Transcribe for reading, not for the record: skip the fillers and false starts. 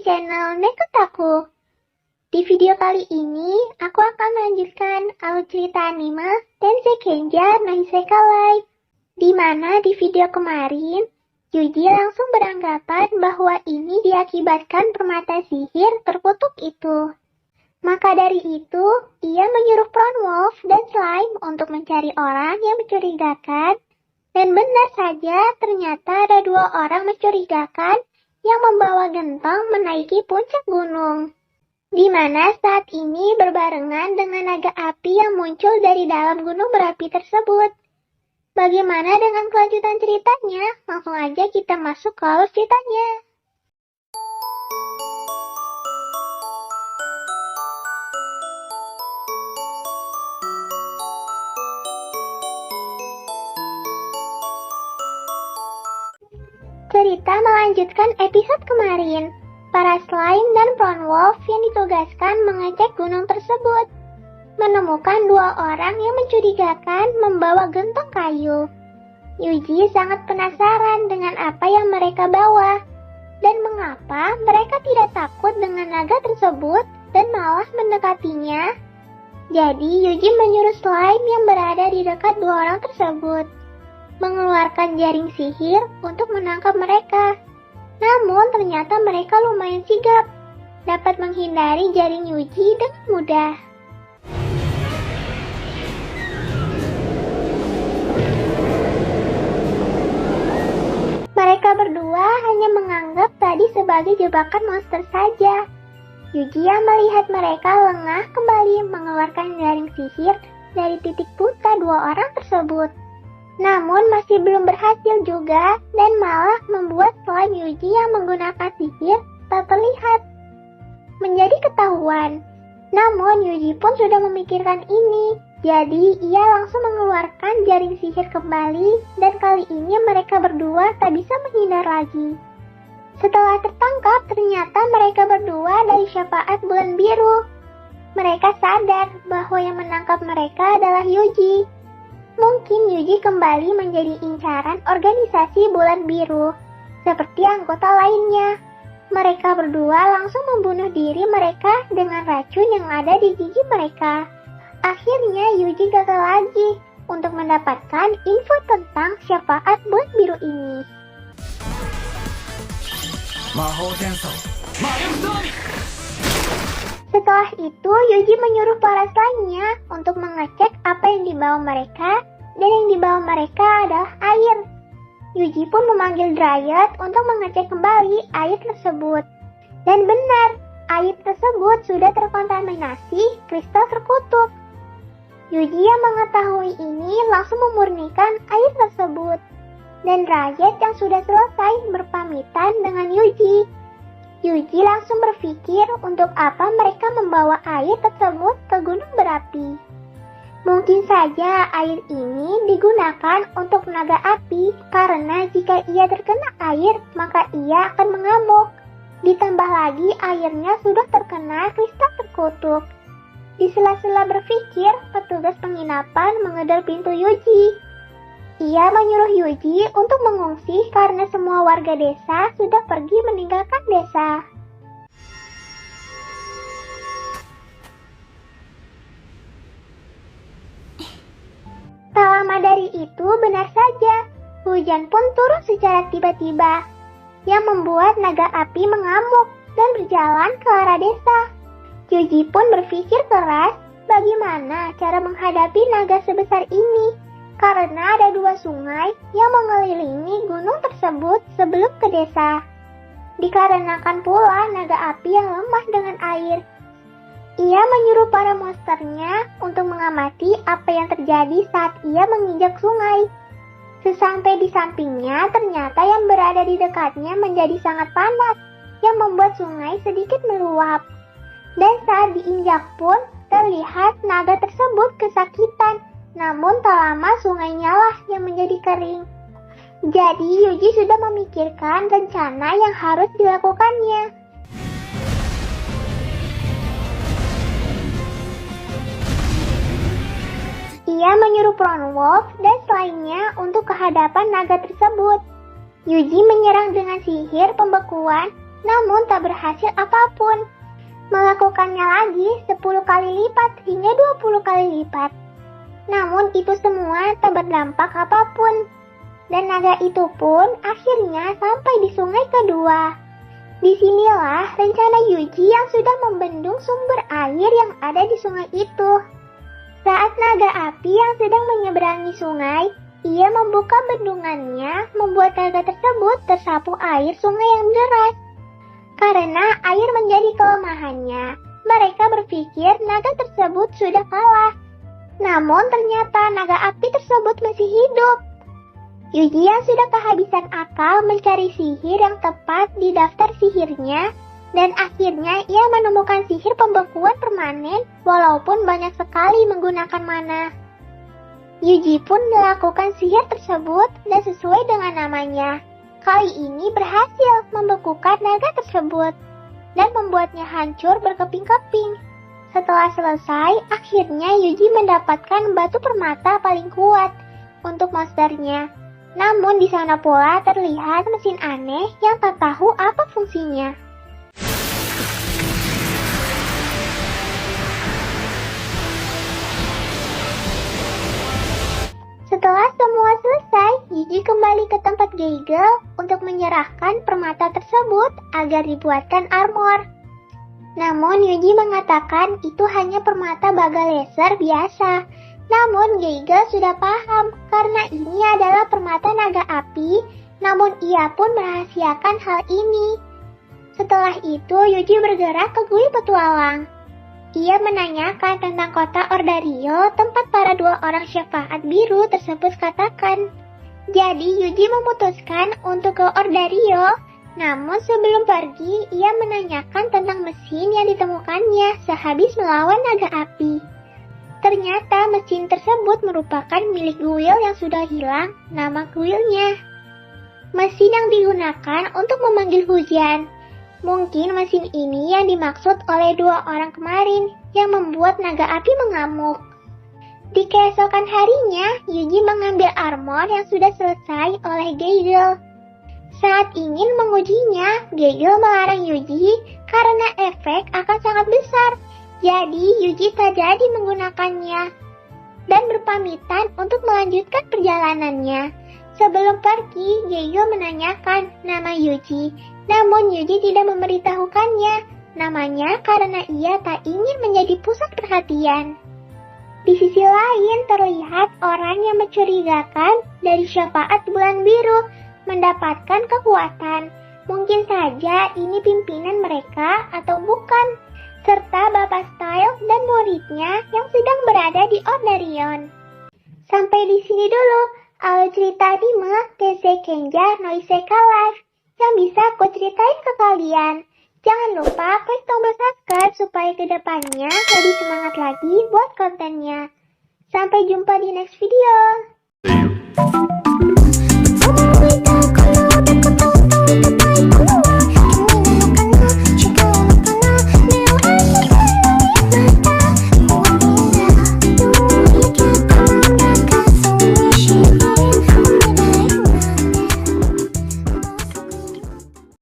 channel Nekotaku. Di video kali ini, aku akan melanjutkan alur cerita anime Tensei Kenja no Isekai Live. Di mana di video kemarin, Yuji langsung beranggapan bahwa ini diakibatkan permata sihir terkutuk itu. Maka dari itu, ia menyuruh Brown Wolf dan Slime untuk mencari orang yang mencurigakan. Dan benar saja, ternyata ada 2 orang mencurigakan yang membawa gentong menaiki puncak gunung. Di mana saat ini berbarengan dengan naga api yang muncul dari dalam gunung berapi tersebut. Bagaimana dengan kelanjutan ceritanya? Langsung aja kita masuk ke alur ceritanya. Cerita melanjutkan episode kemarin. Para slime dan Brown Wolf yang ditugaskan mengecek gunung tersebut menemukan 2 orang yang mencurigakan membawa gentong kayu. Yuji sangat penasaran dengan apa yang mereka bawa dan mengapa mereka tidak takut dengan naga tersebut dan malah mendekatinya. Jadi Yuji menyuruh slime yang berada di dekat 2 orang tersebut mengeluarkan jaring sihir untuk menangkap mereka. Namun ternyata mereka lumayan sigap, dapat menghindari jaring Yuji dengan mudah. Mereka berdua hanya menganggap tadi sebagai jebakan monster saja. Yuji yang melihat mereka lengah kembali mengeluarkan jaring sihir dari titik buta 2 orang tersebut. Namun masih belum berhasil juga dan malah membuat slime Yuji yang menggunakan sihir tak terlihat menjadi ketahuan. Namun Yuji pun sudah memikirkan ini, jadi ia langsung mengeluarkan jaring sihir kembali dan kali ini mereka berdua tak bisa menghindar lagi. Setelah tertangkap, ternyata mereka berdua dari syafaat bulan biru. Mereka sadar bahwa yang menangkap mereka adalah Yuji. Mungkin Yuji kembali menjadi incaran organisasi bulan biru, seperti anggota lainnya. Mereka berdua langsung membunuh diri mereka dengan racun yang ada di gigi mereka. Akhirnya Yuji gagal lagi untuk mendapatkan info tentang syafaat bulan biru ini. Setelah itu, Yuji menyuruh para slime-nya untuk mengecek apa yang dibawa mereka, dan yang dibawa mereka adalah air. Yuji pun memanggil Dryad untuk mengecek kembali air tersebut. Dan benar, air tersebut sudah terkontaminasi kristal terkutuk. Yuji yang mengetahui ini langsung memurnikan air tersebut. Dan Dryad yang sudah selesai berpamitan dengan Yuji. Yuji langsung berpikir untuk apa mereka membawa air tersebut ke gunung berapi. Mungkin saja air ini digunakan untuk naga api karena jika ia terkena air maka ia akan mengamuk. Ditambah lagi airnya sudah terkena kristal terkutuk. Di sela-sela berpikir, petugas penginapan menggedor pintu Yuji. Ia menyuruh Yuji untuk mengungsi karena semua warga desa sudah pergi meninggalkan desa. Tak lama dari itu, benar saja, hujan pun turun secara tiba-tiba, yang membuat naga api mengamuk dan berjalan ke arah desa. Yuji pun berpikir keras bagaimana cara menghadapi naga sebesar ini. Karena ada 2 sungai yang mengelilingi gunung tersebut sebelum ke desa. Dikarenakan pula naga api yang lemah dengan air. Ia menyuruh para monsternya untuk mengamati apa yang terjadi saat ia menginjak sungai. Sesampai di sampingnya, ternyata yang berada di dekatnya menjadi sangat panas, yang membuat sungai sedikit meluap. Dan saat diinjak pun, terlihat naga tersebut kesakitan. Namun tak lama sungainya lah yang menjadi kering. Jadi Yuji sudah memikirkan rencana yang harus dilakukannya. Ia menyuruh Brown Wolf dan slime-nya untuk ke hadapan naga tersebut. Yuji menyerang dengan sihir pembekuan namun tak berhasil apapun. Melakukannya lagi 10 kali lipat hingga 20 kali lipat. Namun itu semua tak berdampak apapun. Dan naga itu pun akhirnya sampai di sungai kedua. Disinilah rencana Yuji yang sudah membendung sumber air yang ada di sungai itu. Saat naga api yang sedang menyeberangi sungai, ia membuka bendungannya, membuat naga tersebut tersapu air sungai yang deras. Karena air menjadi kelemahannya, mereka berpikir naga tersebut sudah kalah. Namun ternyata naga api tersebut masih hidup. Yuji yang sudah kehabisan akal mencari sihir yang tepat di daftar sihirnya, dan akhirnya ia menemukan sihir pembekuan permanen walaupun banyak sekali menggunakan mana. Yuji pun melakukan sihir tersebut dan sesuai dengan namanya. Kali ini berhasil membekukan naga tersebut dan membuatnya hancur berkeping-keping. Setelah selesai, akhirnya Yuji mendapatkan batu permata paling kuat untuk monsternya. Namun di sana pula terlihat mesin aneh yang tak tahu apa fungsinya. Setelah semua selesai, Yuji kembali ke tempat Geigel untuk menyerahkan permata tersebut agar dibuatkan armor. Namun Yuji mengatakan itu hanya permata baga laser biasa. Namun Geigel sudah paham karena ini adalah permata naga api, namun ia pun merahasiakan hal ini. Setelah itu Yuji bergerak ke kuil petualang. Ia menanyakan tentang kota Ordario, tempat para dua orang syafaat biru tersebut katakan. Jadi Yuji memutuskan untuk ke Ordario, namun sebelum pergi ia menanyakan tentang mesin yang ditemukannya sehabis melawan naga api. Ternyata mesin tersebut merupakan milik kuil yang sudah hilang nama kuilnya. Mesin yang digunakan untuk memanggil hujan. Mungkin mesin ini yang dimaksud oleh dua orang kemarin yang membuat naga api mengamuk. Di keesokan harinya, Yuji mengambil armor yang sudah selesai oleh Geigel. Saat ingin mengujinya, Geigel melarang Yuji karena efek akan sangat besar. Jadi Yuji tak jadi menggunakannya dan berpamitan untuk melanjutkan perjalanannya. Sebelum pergi, Geigel menanyakan nama Yuji. Namun Yuji tidak memberitahukannya namanya karena ia tak ingin menjadi pusat perhatian. Di sisi lain terlihat orang yang mencurigakan dari syafaat bulan biru mendapatkan kekuatan. Mungkin saja ini pimpinan mereka atau bukan. Serta Bapak Style dan muridnya yang sedang berada di Ordarion. Sampai di sini dulu alur cerita anime Keisei Kenja no Isekai Life yang bisa aku ceritain ke kalian. Jangan lupa klik tombol subscribe supaya kedepannya lebih semangat lagi buat kontennya. Sampai jumpa di next video. See you.